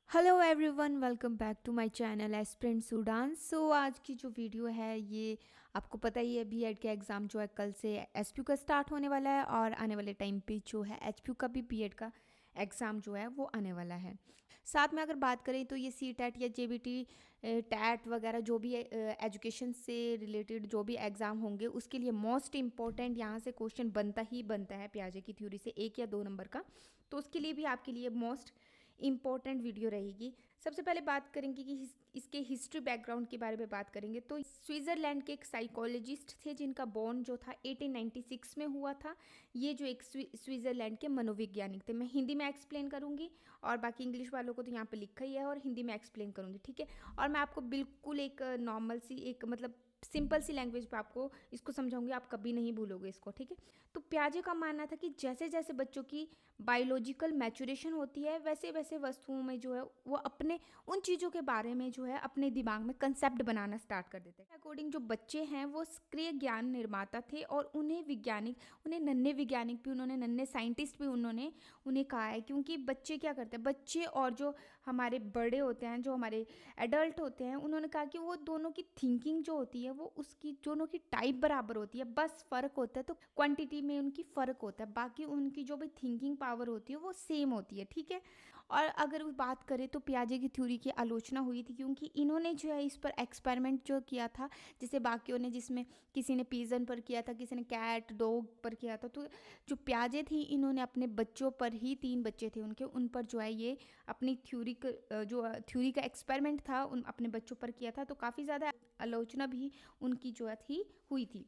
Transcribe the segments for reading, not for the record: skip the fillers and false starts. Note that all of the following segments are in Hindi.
Hello everyone, welcome back to my channel aspirant Sudan. So आज की जो वीडियो है ये आपको पता ही है, बीएड का एग्ज़ाम जो है कल से एसपीयू का स्टार्ट होने वाला है और आने वाले टाइम पे जो है एचपीयू का भी बीएड का एग्ज़ाम जो है वो आने वाला है। साथ में अगर बात करें तो ये सी टैट या जेबीटी टैट वगैरह जो भी एजुकेशन से रिलेटेड जो भी एग्ज़ाम होंगे उसके लिए मोस्ट इम्पॉर्टेंट यहाँ से क्वेश्चन बनता ही बनता है पियाजे की थ्योरी से 1 या 2 नंबर का। तो उसके लिए भी आपके लिए मोस्ट इम्पॉर्टेंट वीडियो रहेगी। सबसे पहले बात करेंगे कि इसके हिस्ट्री बैकग्राउंड के बारे में बात करेंगे। तो स्विट्ज़रलैंड के एक साइकोलॉजिस्ट थे जिनका बॉर्न जो था 1896 में हुआ था। ये जो एक स्विट्ज़रलैंड के मनोवैज्ञानिक थे। मैं हिंदी में एक्सप्लेन करूंगी और बाकी इंग्लिश वालों को तो यहाँ पे लिखा ही है और हिंदी में एक्सप्लेन करूंगी, ठीक है। और मैं आपको बिल्कुल एक नॉर्मल सी एक मतलब सिंपल सी लैंग्वेज पे आपको इसको समझाऊंगी, आप कभी नहीं भूलोगे इसको, ठीक है। तो पियाजे का मानना था कि जैसे जैसे बच्चों की बायोलॉजिकल मैचुरेशन होती है वैसे वैसे वस्तुओं में जो है वो अपने उन चीज़ों के बारे में जो है अपने दिमाग में कंसेप्ट बनाना स्टार्ट कर देते हैं। अकॉर्डिंग जो बच्चे हैं वो सक्रिय ज्ञान निर्माता थे और उन्हें नन्हे वैज्ञानिक भी उन्होंने, नन्हे साइंटिस्ट भी उन्होंने उन्हें कहा है। क्योंकि बच्चे क्या करते हैं, बच्चे और जो हमारे बड़े होते हैं, जो हमारे एडल्ट होते हैं, उन्होंने कहा कि वो दोनों की थिंकिंग जो होती है वो उसकी दोनों की टाइप बराबर होती है, बस फ़र्क होता है तो क्वांटिटी में उनकी फ़र्क होता है, बाकी उनकी जो भी थिंकिंग पावर होती है वो सेम होती है, ठीक है। और अगर बात करें तो पियाजे की थ्योरी की आलोचना हुई थी क्योंकि इन्होंने जो है इस पर एक्सपेरिमेंट जो किया था, जैसे बाकियों ने, जिसमें किसी ने पिजन पर किया था, किसी ने कैट डॉग पर किया था। तो जो पियाजे थी इन्होंने अपने बच्चों पर ही, 3 बच्चे थे उनके, उन पर जो है ये अपनी जो थ्योरी का एक्सपेरिमेंट था उन अपने बच्चों पर किया था। तो काफ़ी ज़्यादा आलोचना भी उनकी जो थी हुई थी।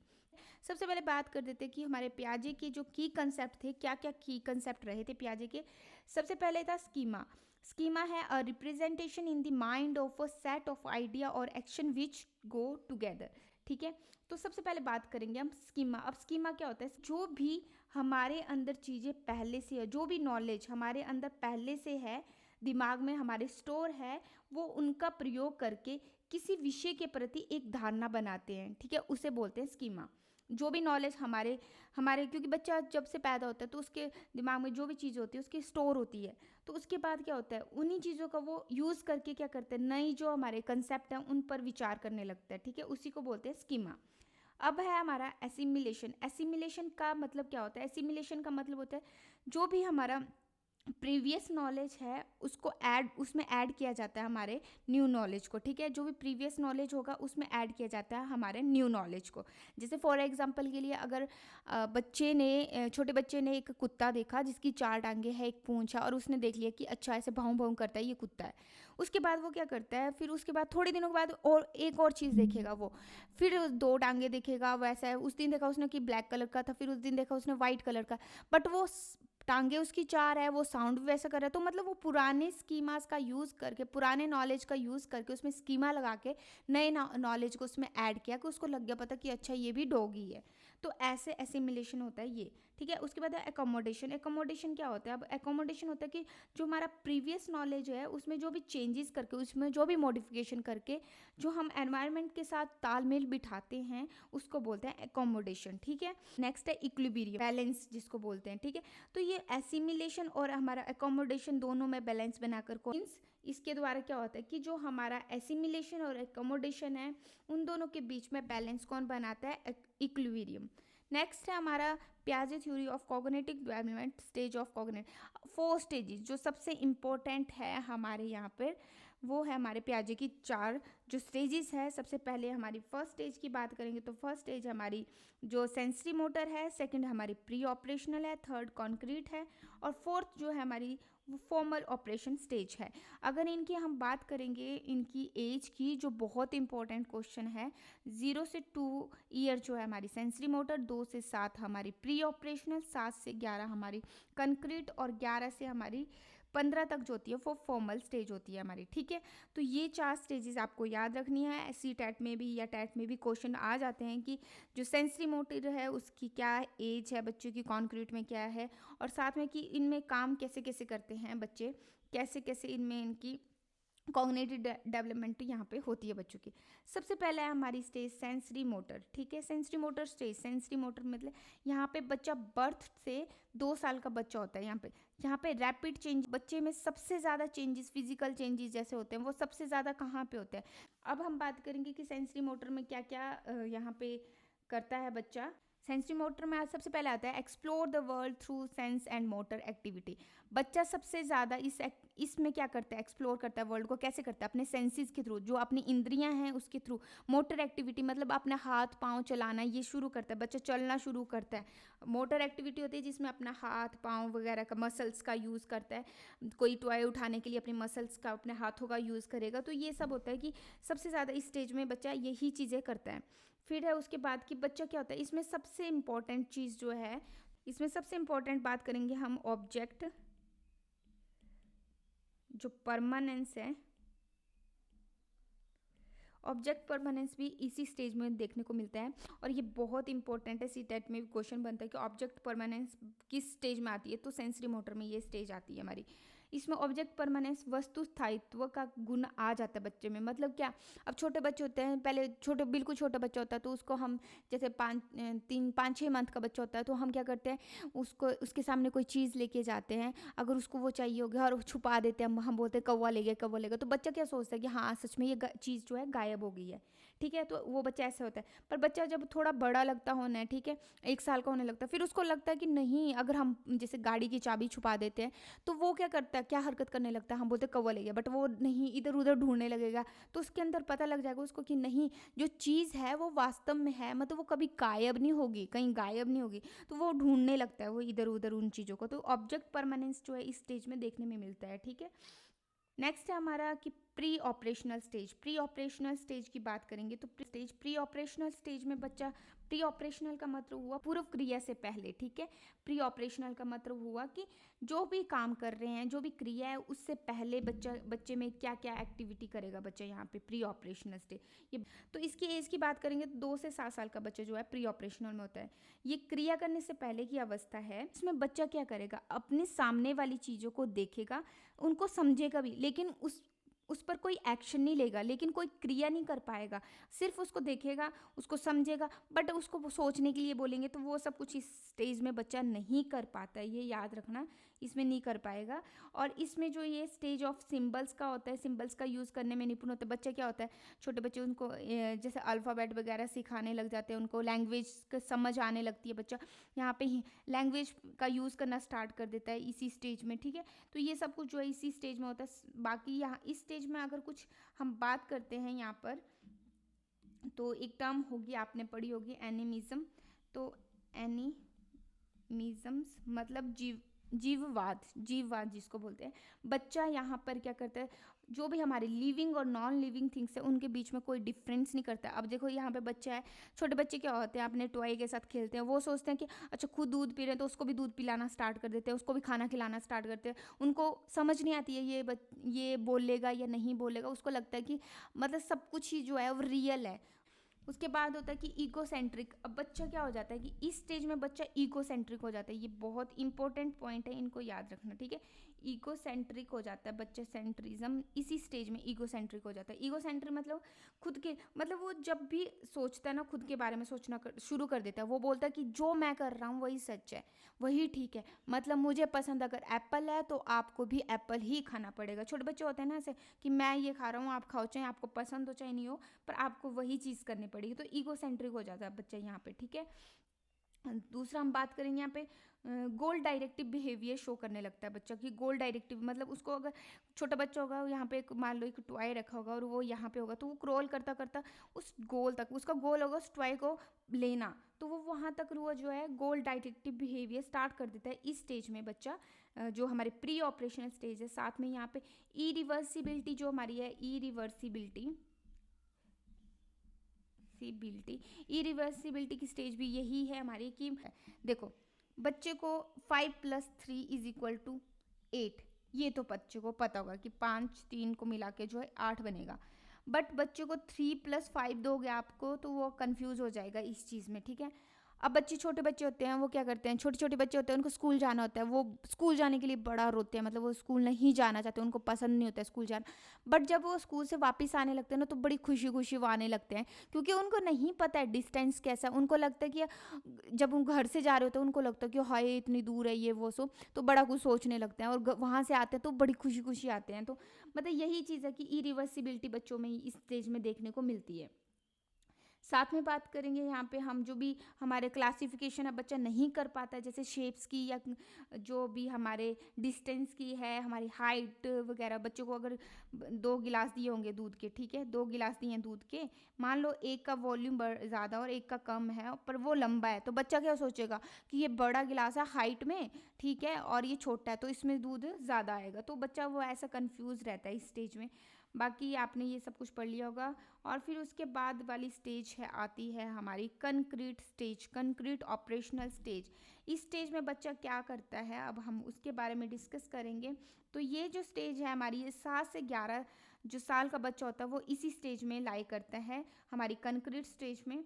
सबसे पहले बात कर देते हैं कि हमारे पियाजे के जो की कंसेप्ट थे, क्या क्या की कंसेप्ट रहे थे पियाजे के। सबसे पहले था स्कीमा। स्कीमा है a representation in the mind of a set of idea और एक्शन विच गो टुगेदर, ठीक है। तो सबसे पहले बात करेंगे हम स्कीमा। अब स्कीमा क्या होता है, जो भी हमारे अंदर चीज़ें पहले से है, जो भी नॉलेज हमारे अंदर पहले से है, दिमाग में हमारे स्टोर है, वो उनका प्रयोग करके किसी विषय के प्रति एक धारणा बनाते हैं, ठीक है, उसे बोलते हैं स्कीमा। जो भी नॉलेज हमारे हमारे क्योंकि बच्चा जब से पैदा होता है तो उसके दिमाग में जो भी चीज़ होती है उसकी स्टोर होती है। तो उसके बाद क्या होता है, उन्हीं चीज़ों का वो यूज़ करके क्या करते हैं, नई जो हमारे कंसेप्ट हैं उन पर विचार करने लगता है, ठीक है, उसी को बोलते हैं स्कीमा। अब है हमारा एसिमिलेशन। एसिमिलेशन का मतलब क्या होता है, एसिमिलेशन का मतलब होता है जो भी हमारा प्रीवियस नॉलेज है उसमें ऐड किया जाता है हमारे न्यू नॉलेज को, ठीक है। जो भी प्रीवियस नॉलेज होगा उसमें ऐड किया जाता है हमारे न्यू नॉलेज को। जैसे फॉर एग्जांपल के लिए अगर छोटे बच्चे ने एक कुत्ता देखा जिसकी 4 टांगे है, एक पूंछ है, और उसने देख लिया कि अच्छा ऐसे भाव भाव करता है, ये कुत्ता है। उसके बाद वो क्या करता है, फिर उसके बाद थोड़े दिनों के बाद और एक और चीज़ देखेगा वो, फिर 2 टांगे देखेगा, वैसा है। उस दिन देखा उसने कि ब्लैक कलर का था, फिर उस दिन देखा उसने वाइट कलर का, बट वो टांगे उसकी 4 है, वो साउंड भी वैसा कर रहा है। तो मतलब वो पुराने स्कीमास का यूज़ करके, पुराने नॉलेज का यूज़ करके उसमें स्कीमा लगा के नए नॉलेज को उसमें ऐड किया कि उसको लग गया पता कि अच्छा ये भी डॉगी है। तो ऐसे एसिमिलेशन होता है ये, ठीक है। उसके बाद है एकोमोडेशन। एकोमोडेशन क्या होता है, अब एकोमोडेशन होता है कि जो हमारा प्रीवियस नॉलेज है उसमें जो भी चेंजेस करके, उसमें जो भी मॉडिफिकेशन करके जो हम एनवायरनमेंट के साथ तालमेल बिठाते हैं उसको बोलते हैं एकोमोडेशन, ठीक है। नेक्स्ट है इक्विलिब्रियम, बैलेंस जिसको बोलते हैं, ठीक है। तो ये एसिमिलेशन और हमारा एकोमोडेशन दोनों में बैलेंस बनाकर को इसके द्वारा क्या होता है कि जो हमारा एसिमिलेशन और एकोमोडेशन है उन दोनों के बीच में बैलेंस कौन बनाता है, इक्विलिब्रियम। नेक्स्ट है हमारा पियाजे theory of cognitive development, stage of कॉग्निट, 4 स्टेजेस जो सबसे इम्पोर्टेंट है हमारे यहाँ पर, वो है हमारे पियाजे की 4 जो स्टेजेस है। सबसे पहले हमारी फर्स्ट स्टेज की बात करेंगे तो फर्स्ट स्टेज हमारी जो सेंसरी मोटर है, सेकंड हमारी प्री ऑपरेशनल है, थर्ड कॉन्क्रीट है, और फोर्थ जो है हमारी वो फॉर्मल ऑपरेशन स्टेज है। अगर इनकी हम बात करेंगे, इनकी एज की, जो बहुत इंपॉर्टेंट क्वेश्चन है, 0 से 2 ईयर जो है हमारी सेंसरी मोटर, 2 से 7 हमारी प्री ऑपरेशनल, 7 से 11 हमारी कंक्रीट, और 11 से हमारी 15 तक जो होती है वो फॉर्मल स्टेज होती है हमारी, ठीक है। तो ये 4 स्टेजेस आपको याद रखनी है। सी टैट में भी या टैट में भी क्वेश्चन आ जाते हैं कि जो सेंसरी मोटर है उसकी क्या एज है, बच्चों की कॉन्क्रीट में क्या है, और साथ में कि इनमें काम कैसे कैसे करते हैं बच्चे, कैसे कैसे इनमें इनकी कॉग्निटिव डेवलपमेंट यहाँ पे होती है बच्चों की। सबसे पहला है हमारी स्टेज सेंसरी मोटर, ठीक है। Sensory motor stage, sensory motor मतलब यहाँ पे बच्चा बर्थ से 2 साल का बच्चा होता है। यहाँ पे रैपिड चेंज, बच्चे में सबसे ज़्यादा चेंजेस, फिजिकल चेंजेस जैसे होते हैं वो सबसे ज़्यादा कहाँ पे होते हैं। अब हम बात करेंगे कि सेंसरी मोटर में क्या क्या यहाँ पे करता है बच्चा। सेंसरी मोटर में सबसे पहले आता है explore the world through sense and motor activity. बच्चा सबसे ज़्यादा इसमें क्या करता है, एक्सप्लोर करता है वर्ल्ड को। कैसे करता है? अपने सेंसेस के थ्रू, जो अपनी इंद्रियां हैं उसके थ्रू। मोटर एक्टिविटी मतलब अपना हाथ पाँव चलाना, ये शुरू करता है बच्चा, चलना शुरू करता है। मोटर एक्टिविटी होती है जिसमें अपना हाथ पाँव वगैरह का मसल्स का यूज़ करता है। कोई टॉय उठाने के लिए अपने मसल्स का, अपने हाथों का यूज़ करेगा। तो ये सब होता है कि सबसे ज़्यादा इस स्टेज में बच्चा यही चीज़ें करता है। फिर है उसके बाद कि बच्चा क्या होता है, इसमें सबसे इम्पॉर्टेंट चीज़ जो है, इसमें सबसे इम्पॉर्टेंट बात करेंगे हम ऑब्जेक्ट जो परमानेंस है। ऑब्जेक्ट परमानेंस भी इसी स्टेज में देखने को मिलता है और ये बहुत इंपॉर्टेंट है। सीटेट में भी क्वेश्चन बनता है कि ऑब्जेक्ट परमानेंस किस स्टेज में आती है, तो सेंसरी मोटर में ये स्टेज आती है हमारी। इसमें ऑब्जेक्ट परमानेंस, वस्तु स्थायित्व का गुण आ जाता है बच्चे में। मतलब क्या, अब छोटे बच्चे होते हैं, पहले छोटे, बिल्कुल छोटा बच्चा होता है तो उसको हम जैसे 5-6 मंथ का बच्चा होता है तो हम क्या करते हैं, उसको उसके सामने कोई चीज़ लेके जाते हैं, अगर उसको वो चाहिए होगा और छुपा देते हैं, हम बोलते हैं कौवा ले गया, कौवा ले गया, तो बच्चा क्या सोचता है कि हाँ सच में ये चीज़ जो है गायब हो गई है, ठीक है। तो वो बच्चा ऐसे होता है। पर बच्चा जब थोड़ा बड़ा लगता होना है, ठीक है, 1 साल का होने लगता है, फिर उसको लगता है कि नहीं, अगर हम जैसे गाड़ी की चाबी छुपा देते हैं तो वो क्या करता है, क्या हरकत करने लगता है, हम बोलते कौवा ले गया, बट वो नहीं, इधर उधर ढूंढने लगेगा। तो उसके अंदर पता लग जाएगा उसको कि नहीं, जो चीज़ है वो वास्तव में है, मतलब वो कभी गायब नहीं होगी, कहीं गायब नहीं होगी। तो वो ढूंढने लगता है वो इधर उधर उन चीज़ों को। तो ऑब्जेक्ट परमानेंस जो है इस स्टेज में देखने में मिलता है, ठीक है। नेक्स्ट है हमारा कि pre operational stage. Pre operational stage की बात करेंगे तो प्री ऑपरेशनल स्टेज में बच्चा, प्री ऑपरेशनल का मतलब हुआ पूर्व क्रिया से पहले, ठीक है। प्री ऑपरेशनल का मतलब हुआ कि जो भी काम कर रहे हैं, जो भी क्रिया है उससे पहले बच्चे में क्या क्या एक्टिविटी करेगा बच्चा यहाँ पे प्री ऑपरेशनल स्टेज। ये तो इसकी एज की बात करेंगे तो 2 से 7 साल का बच्चा जो है प्री ऑपरेशनल में होता है। ये क्रिया करने से पहले की अवस्था है। इसमें बच्चा क्या करेगा, अपने सामने वाली चीज़ों को देखेगा, उनको समझेगा भी, लेकिन उस पर कोई एक्शन नहीं लेगा, लेकिन कोई क्रिया नहीं कर पाएगा। सिर्फ उसको देखेगा, उसको समझेगा, बट उसको वो सोचने के लिए बोलेंगे तो वो सब कुछ इस स्टेज में बच्चा नहीं कर पाता है, ये याद रखना, इसमें नहीं कर पाएगा। और इसमें जो ये स्टेज ऑफ सिंबल्स का होता है, सिंबल्स का यूज़ करने में निपुण होता है बच्चा। क्या होता है, छोटे बच्चे उनको जैसे अल्फ़ाबेट वगैरह सिखाने लग जाते हैं, उनको लैंग्वेज का समझ आने लगती है, बच्चा यहाँ पे ही लैंग्वेज का यूज़ करना स्टार्ट कर देता है इसी स्टेज में, ठीक है। तो ये सब कुछ जो है इसी स्टेज में होता है। बाकी यहाँ इस स्टेज में अगर कुछ हम बात करते हैं यहाँ पर, तो एक टर्म होगी, आपने पढ़ी होगी एनिमिज्म। तो एनिमिज्म्स मतलब जीववाद जिसको बोलते हैं। बच्चा यहाँ पर क्या करता है, जो भी हमारे लिविंग और नॉन लिविंग थिंग्स है उनके बीच में कोई डिफरेंस नहीं करता। अब देखो यहाँ पे बच्चा है, छोटे बच्चे क्या होते हैं, अपने टॉय के साथ खेलते हैं, वो सोचते हैं कि अच्छा खुद दूध पी रहे हैं तो उसको भी दूध पिलाना स्टार्ट कर देते हैं, उसको भी खाना खिलाना स्टार्ट करते हैं। उनको समझ नहीं आती है ये बोलेगा या नहीं बोलेगा, उसको लगता है कि मतलब सब कुछ ही जो है वो रियल है। उसके बाद होता है कि ईगोसेंट्रिक। अब बच्चा क्या हो जाता है कि इस स्टेज में बच्चा ईगोसेंट्रिक हो जाता है। ये बहुत इंपॉर्टेंट पॉइंट है, इनको याद रखना, ठीक है। ईगोसेंट्रिक हो जाता है बच्चा, सेंट्रिज्म इसी स्टेज में ईगोसेंट्रिक हो जाता है। ईगोसेंट्रिक मतलब खुद के, मतलब वो जब भी सोचता है ना, खुद के बारे में सोचना शुरू कर देता है। वो बोलता है कि जो मैं कर रहा हूँ वही सच है, वही ठीक है, मतलब मुझे पसंद अगर एप्पल है तो आपको भी एप्पल ही खाना पड़ेगा। छोटे बच्चे होते हैं ना ऐसे कि मैं ये खा रहा हूँ, आप खाओ, चाहे आपको पसंद हो चाहे नहीं हो, पर आपको वही चीज़ करनी पड़ेगी। तो ईगोसेंट्रिक हो जाता है बच्चा यहाँ पे, ठीक है। दूसरा हम बात करेंगे यहाँ पे गोल डायरेक्टिव बिहेवियर शो करने लगता है बच्चा की। गोल डायरेक्टिव मतलब उसको, अगर छोटा बच्चा होगा यहाँ पे मान लो एक टॉय रखा होगा और वो यहाँ पे होगा, तो वो क्रॉल करता करता उस गोल तक, उसका गोल होगा उस टॉय को लेना, तो वो वहाँ तक वो जो है गोल डायरेक्टिव बिहेवियर स्टार्ट कर देता है इस स्टेज में बच्चा, जो हमारे प्री ऑपरेशनल स्टेज है। साथ में यहाँ पे इरिवर्सिबिलिटी जो हमारी है, इरिवर्सिबिलिटी की स्टेज भी यही है हमारी कि देखो बच्चे को 5 + 3 = 8, ये तो बच्चे को पता होगा कि 5 3 को मिला के जो है 8 बनेगा। बट बच्चे को 3 + 5 दोगे आपको तो वो कंफ्यूज हो जाएगा इस चीज़ में, ठीक है। अब बच्चे छोटे बच्चे होते हैं, वो क्या करते हैं, छोटे छोटे बच्चे होते हैं, उनको स्कूल जाना होता है, वो स्कूल जाने के लिए बड़ा रोते हैं, मतलब वो स्कूल नहीं जाना चाहते, उनको पसंद नहीं होता है स्कूल जाना। बट जब वो स्कूल से वापस आने लगते हैं ना, तो बड़ी खुशी खुशी वो आने लगते हैं, क्योंकि उनको नहीं पता है डिस्टेंस कैसा है। उनको लगता है कि जब वो घर से जा रहे होते हैं, उनको लगता है कि हाय इतनी दूर है ये वो सो, तो बड़ा कुछ सोचने लगते हैं, और वहाँ से आते हैं तो बड़ी खुशी खुशी आते हैं। तो मतलब यही चीज़ है कि इरिवर्सिबिलिटी बच्चों में इस स्टेज में देखने को मिलती है। साथ में बात करेंगे यहाँ पे हम, जो भी हमारे क्लासिफिकेशन है बच्चा नहीं कर पाता है, जैसे शेप्स की या जो भी हमारे डिस्टेंस की है, हमारी हाइट वगैरह। बच्चों को अगर 2 गिलास दिए होंगे दूध के, ठीक है, 2 गिलास दिए हैं दूध के, मान लो एक का वॉल्यूम ज़्यादा और एक का कम है, पर वो लंबा है, तो बच्चा क्या सोचेगा कि ये बड़ा गिलास है हाइट में, ठीक है, और ये छोटा है तो इसमें दूध ज़्यादा आएगा। तो बच्चा वो ऐसा कंफ्यूज रहता है इस स्टेज में। बाकी आपने ये सब कुछ पढ़ लिया होगा। और फिर उसके बाद वाली स्टेज है, आती है हमारी concrete stage, concrete operational stage. इस स्टेज में बच्चा क्या करता है, अब हम उसके बारे में डिस्कस करेंगे। तो ये जो स्टेज है हमारी, ये 7 से 11 जो साल का बच्चा होता है वो इसी स्टेज में लाई करता है, हमारी कंक्रीट स्टेज में।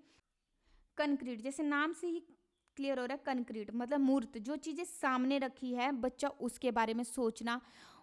कंक्रीट जैसे नाम से ही क्लियर हो रहा है, कंक्रीट मतलब मूर्त, जो चीज़ें सामने रखी है बच्चा उसके बारे में सोचना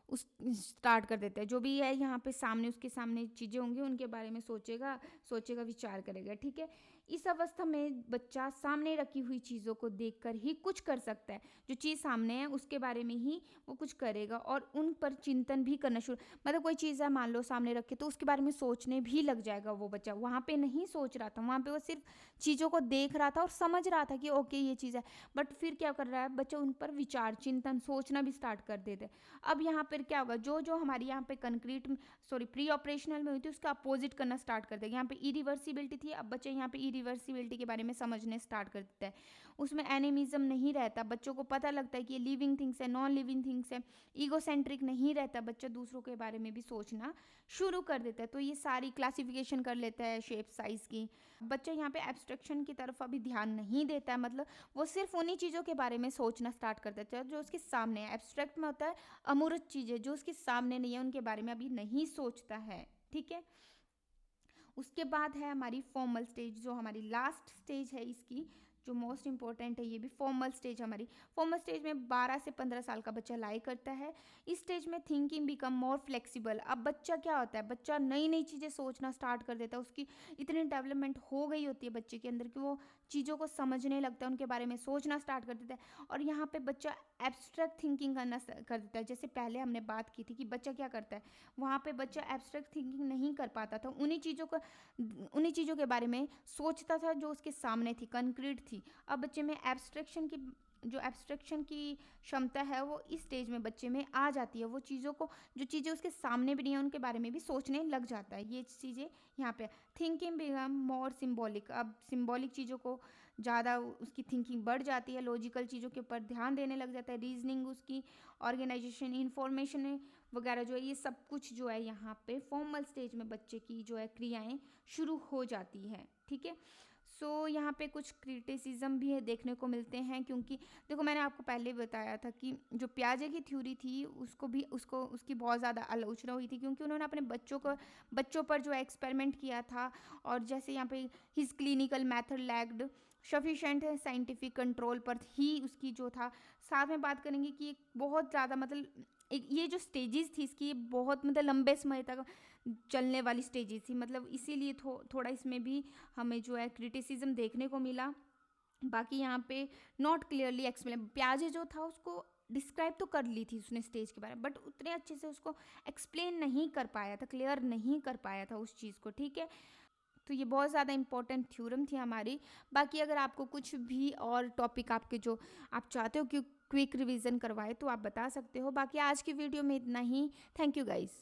उस स्टार्ट कर देता है। जो भी है यहाँ पे सामने, उसके सामने चीज़ें होंगी उनके बारे में सोचेगा, सोचेगा विचार करेगा, ठीक है। इस अवस्था में बच्चा सामने रखी हुई चीज़ों को देखकर ही कुछ कर सकता है। जो चीज़ सामने है उसके बारे में ही वो कुछ करेगा, और उन पर चिंतन भी करना शुरू, मतलब कोई चीज़ है मान लो सामने रखे, तो उसके बारे में सोचने भी लग जाएगा वो बच्चा। वहाँ पे नहीं सोच रहा था, वहाँ पे वो सिर्फ चीज़ों को देख रहा था और समझ रहा था कि ओके ये चीज़ है, बट फिर क्या कर रहा है बच्चा, उन पर विचार चिंतन सोचना भी स्टार्ट कर देते हैं। अब यहाँ पर क्या होगा, जो जो हमारी यहाँ पे कंक्रीट सॉरी प्री ऑपरेशनल में हुई थी उसका अपोजिट करना स्टार्ट कर देगा। यहाँ पे इरिवर्सिबिलिटी थी, अब बच्चे यहाँ पे इरिवर्सिबिलिटी के बारे में समझने स्टार्ट कर देता है। उसमें एनिमिज्म नहीं रहता, बच्चों को पता लगता है कि ये लिविंग थिंग्स है, नॉन लिविंग थिंग्स है। ईगोसेंट्रिक नहीं रहता, बच्चा दूसरों के बारे में भी सोचना शुरू कर देता है। तो ये सारी क्लासिफिकेशन कर लेता है शेप साइज की। बच्चा यहाँ पे एब्स्ट्रैक्शन की तरफ अभी ध्यान नहीं देता है, मतलब वो सिर्फ उन्हीं चीज़ों के बारे में सोचना स्टार्ट कर देता है जो उसके सामने है। एब्स्ट्रैक्ट में होता है अमूर्त चीज़ें जो उसके सामने नहीं है, उनके बारे में अभी नहीं सोचता है, ठीक है। उसके बाद है हमारी फॉर्मल स्टेज, जो हमारी लास्ट स्टेज है इसकी, जो मोस्ट इंपॉर्टेंट है, ये भी फॉर्मल स्टेज हमारी। फॉर्मल स्टेज में 12 से 15 साल का बच्चा लाई करता है। इस स्टेज में थिंकिंग बिकम मोर फ्लेक्सिबल। अब बच्चा क्या होता है, बच्चा नई नई चीज़ें सोचना स्टार्ट कर देता है, उसकी इतनी डेवलपमेंट हो गई होती है बच्चे के अंदर कि वो चीज़ों को समझने लगता है, उनके बारे में सोचना स्टार्ट कर देता है। और यहाँ पे बच्चा एब्स्ट्रैक्ट थिंकिंग करना कर देता है। जैसे पहले हमने बात की थी कि बच्चा क्या करता है, वहाँ पे बच्चा एब्स्ट्रैक्ट थिंकिंग नहीं कर पाता था, उन्हीं चीज़ों के बारे में सोचता था जो उसके सामने थी, कंक्रीट थी। अब बच्चे में एब्स्ट्रैक्शन की क्षमता है वो इस स्टेज में बच्चे में आ जाती है। वो चीज़ों को, जो चीज़ें उसके सामने भी नहीं है उनके बारे में भी सोचने लग जाता है। ये चीज़ें यहाँ पे थिंकिंग बिकम मोर सिम्बॉलिक। अब सिम्बॉलिक चीज़ों को ज़्यादा उसकी थिंकिंग बढ़ जाती है, लॉजिकल चीज़ों के ऊपर ध्यान देने लग जाता है, रीजनिंग उसकी, ऑर्गेनाइजेशन, इंफॉर्मेशन वगैरह जो है, ये सब कुछ जो है यहाँ पे फॉर्मल स्टेज में बच्चे की जो है क्रियाएं शुरू हो जाती है, ठीक है। सो यहाँ पे कुछ क्रिटिसिज्म भी है देखने को मिलते हैं, क्योंकि देखो मैंने आपको पहले बताया था कि जो पियाजे की थ्योरी थी उसको उसकी बहुत ज़्यादा आलोचना हुई थी, क्योंकि उन्होंने अपने बच्चों पर जो एक्सपेरिमेंट किया था, और जैसे यहाँ पे his clinical method lagged sufficient scientific control पर ही उसकी जो था। साथ में बात करेंगे कि बहुत ज़्यादा मतलब ये जो स्टेजेस थी इसकी बहुत मतलब लंबे समय तक चलने वाली स्टेजेस थी, मतलब इसीलिए थोड़ा इसमें भी हमें जो है क्रिटिसिज्म देखने को मिला। बाकी यहाँ पे नॉट क्लियरली एक्सप्लेन, प्याजे जो था उसको डिस्क्राइब तो कर ली थी उसने स्टेज के बारे में, बट उतने अच्छे से उसको एक्सप्लेन नहीं कर पाया था, क्लियर नहीं कर पाया था उस चीज़ को, ठीक है। तो ये बहुत ज़्यादा इंपॉर्टेंट थ्योरम थी हमारी। बाकी अगर आपको कुछ भी और टॉपिक आपके जो आप चाहते हो कि क्विक रिवीजन करवाए तो आप बता सकते हो। बाकी आज की वीडियो में इतना ही। Thank you guys.